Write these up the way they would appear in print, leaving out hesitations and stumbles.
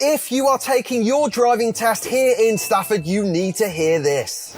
If you are taking your driving test here in Stafford, you need to hear this.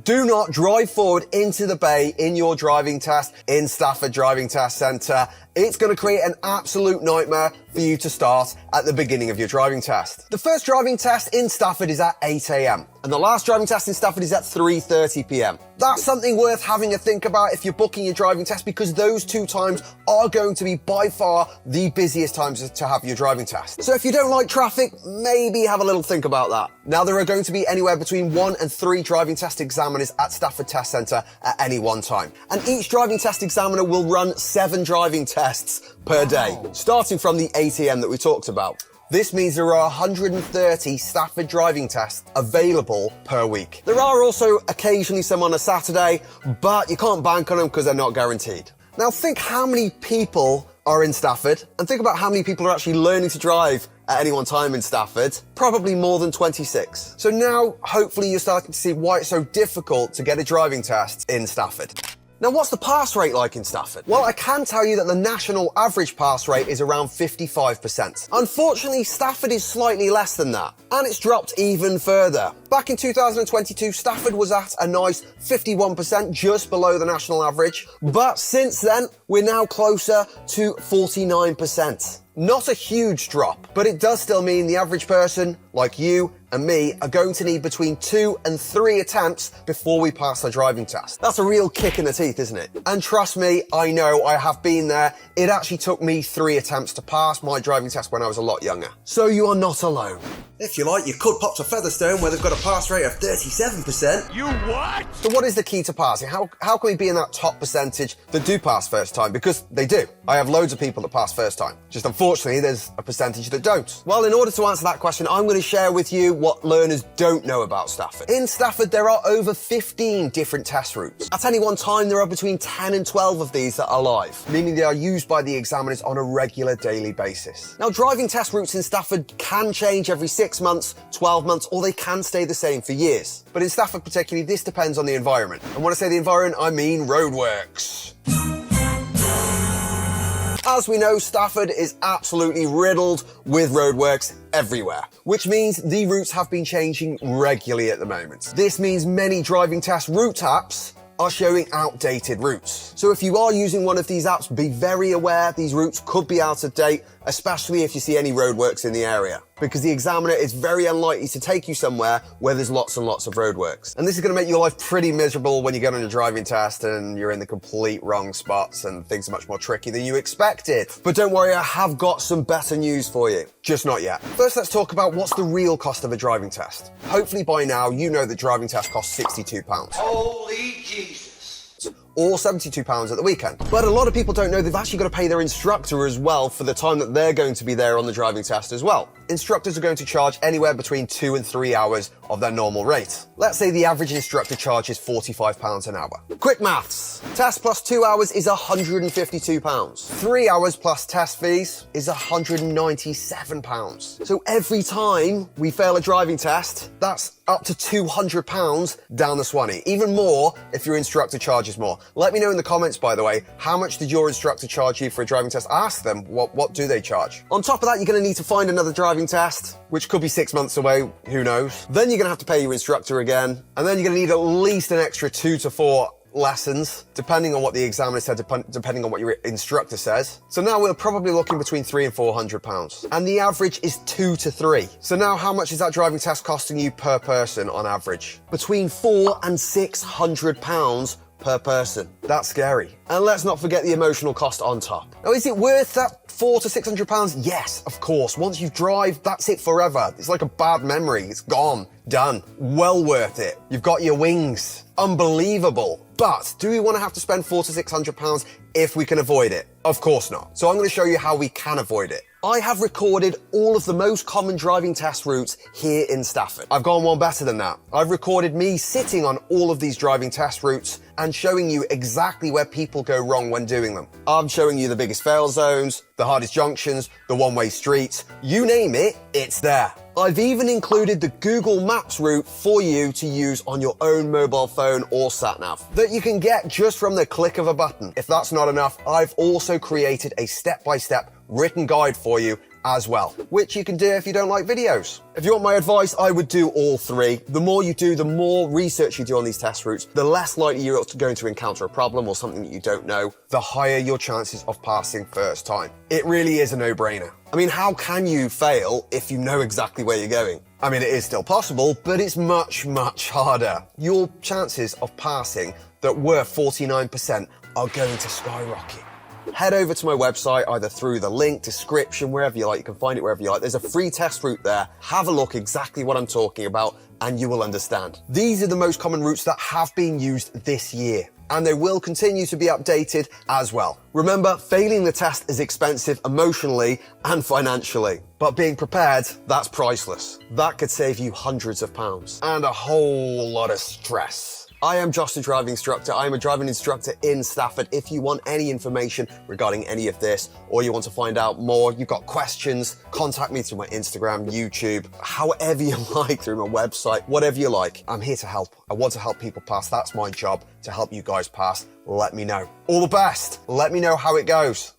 Do not drive forward into the bay in your driving test in Stafford Driving Test Centre. It's going to create an absolute nightmare for you to start at the beginning of your driving test. The first driving test in Stafford is at 8 a.m. and the last driving test in Stafford is at 3:30 p.m. That's something worth having a think about if you're booking your driving test, because those two times are going to be by far the busiest times to have your driving test. So if you don't like traffic, maybe have a little think about that. Now, there are going to be anywhere between 1 and 3 driving test examiners at Stafford Test Centre at any one time. And each driving test examiner will run 7 driving tests per day, starting from the 8 a.m. that we talked about. This means there are 130 Stafford driving tests available per week. There are also occasionally some on a Saturday, but you can't bank on them because they're not guaranteed. Now think how many people are in Stafford, and think about how many people are actually learning to drive at any one time in Stafford. Probably more than 26. So now, hopefully you're starting to see why it's so difficult to get a driving test in Stafford. Now, what's the pass rate like in Stafford? Well, I can tell you that the national average pass rate is around 55%. Unfortunately, Stafford is slightly less than that, and it's dropped even further. Back in 2022, Stafford was at a nice 51%, just below the national average. But since then, we're now closer to 49%. Not a huge drop, but it does still mean the average person, like you and me, are going to need between 2 and 3 attempts before we pass the driving test. That's a real kick in the teeth, isn't it? And trust me, I know, I have been there. It actually took me 3 attempts to pass my driving test when I was a lot younger. So you are not alone. If you like, you could pop to Featherstone, where they've got a pass rate of 37%. You what? So what is the key to passing? How can we be in that top percentage that do pass first time? Because they do. I have loads of people that pass first time. Just unfortunately, there's a percentage that don't. Well, in order to answer that question, I'm going to share with you what learners don't know about Stafford. In Stafford, there are over 15 different test routes. At any one time, there are between 10 and 12 of these that are live, meaning they are used by the examiners on a regular daily basis. Now, driving test routes in Stafford can change every 6 months, 12 months, or they can stay the same for years. But in Stafford particularly, this depends on the environment. And when I say the environment, I mean roadworks. As we know, Stafford is absolutely riddled with roadworks everywhere, which means the routes have been changing regularly at the moment. This means many driving test route apps are showing outdated routes. So if you are using one of these apps, be very aware these routes could be out of date, especially if you see any roadworks in the area, because the examiner is very unlikely to take you somewhere where there's lots and lots of roadworks. And this is going to make your life pretty miserable when you get on your driving test and you're in the complete wrong spots and things are much more tricky than you expected. But don't worry, I have got some better news for you. Just not yet. First, let's talk about what's the real cost of a driving test. Hopefully by now, you know the driving test costs £62. Holy Jesus. Or £72 at the weekend. But a lot of people don't know they've actually got to pay their instructor as well for the time that they're going to be there on the driving test as well. Instructors are going to charge anywhere between 2 and 3 hours of their normal rate. Let's say the average instructor charges £45 an hour. Quick maths. Test plus 2 hours is £152. 3 hours plus test fees is £197. So every time we fail a driving test, that's up to £200 down the swanny. Even more if your instructor charges more. Let me know in the comments, by the way, how much did your instructor charge you for a driving test? Ask them, what do they charge? On top of that, you're going to need to find another driving test, which could be 6 months away, who knows? Then you're going to have to pay your instructor again, and then you're going to need at least an extra 2 to 4 lessons, depending on what the examiner said, depending on what your instructor says. So now we're probably looking between £300 and £400, and the average is 2 to 3. So now how much is that driving test costing you per person on average? Between £400 and £600 per person. That's scary. And let's not forget the emotional cost on top. Now, is it worth that £400 to £600? Yes, of course. Once you drive, that's it forever. It's like a bad memory. It's gone, done. Well worth it. You've got your wings. Unbelievable. But do we want to have to spend £400 to £600 if we can avoid it? Of course not. So I'm going to show you how we can avoid it. I have recorded all of the most common driving test routes here in Stafford. I've gone one better than that. I've recorded me sitting on all of these driving test routes and showing you exactly where people go wrong when doing them. I'm showing you the biggest fail zones, the hardest junctions, the one-way streets, you name it, it's there. I've even included the Google Maps route for you to use on your own mobile phone or sat-nav that you can get just from the click of a button. If that's not enough, I've also created a step-by-step written guide for you as well, which you can do if you don't like videos. If you want my advice, I would do all three. The more you do, the more research you do on these test routes, the less likely you're going to encounter a problem or something that you don't know, the higher your chances of passing first time. It really is a no-brainer. I mean, how can you fail if you know exactly where you're going? I mean, it is still possible, but it's much, much harder. Your chances of passing that were 49% are going to skyrocket. Head over to my website, either through the link, description, wherever you like. You can find it wherever you like. There's a free test route there. Have a look exactly what I'm talking about and you will understand. These are the most common routes that have been used this year, and they will continue to be updated as well. Remember, failing the test is expensive emotionally and financially, but being prepared, that's priceless. That could save you hundreds of pounds and a whole lot of stress. I am Josh, the driving instructor. I am a driving instructor in Stafford. If you want any information regarding any of this, or you want to find out more, you've got questions, contact me through my Instagram, YouTube, however you like, through my website, whatever you like. I'm here to help. I want to help people pass. That's my job, to help you guys pass. Let me know. All the best. Let me know how it goes.